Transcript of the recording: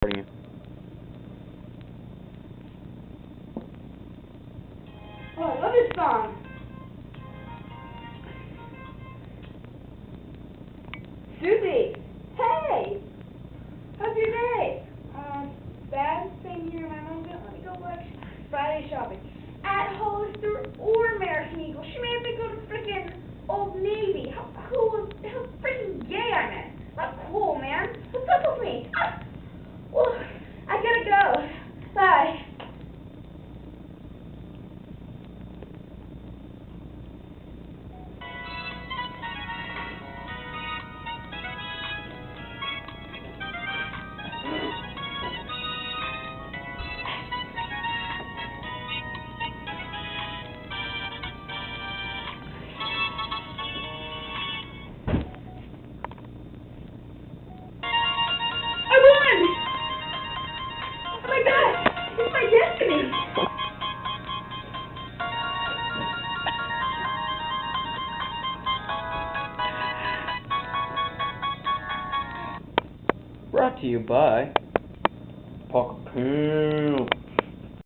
recording you. Oh, I love this song. Susie, hey, how's your day? Bad. Same here. My mom didn't let me go Black Friday shopping at Hollister or American Eagle. She made me go to freaking Old Navy. How freaking gay I am. Not cool, man. What's up with me? Well, I gotta go. Bye. Brought to you by Pocket Pimp.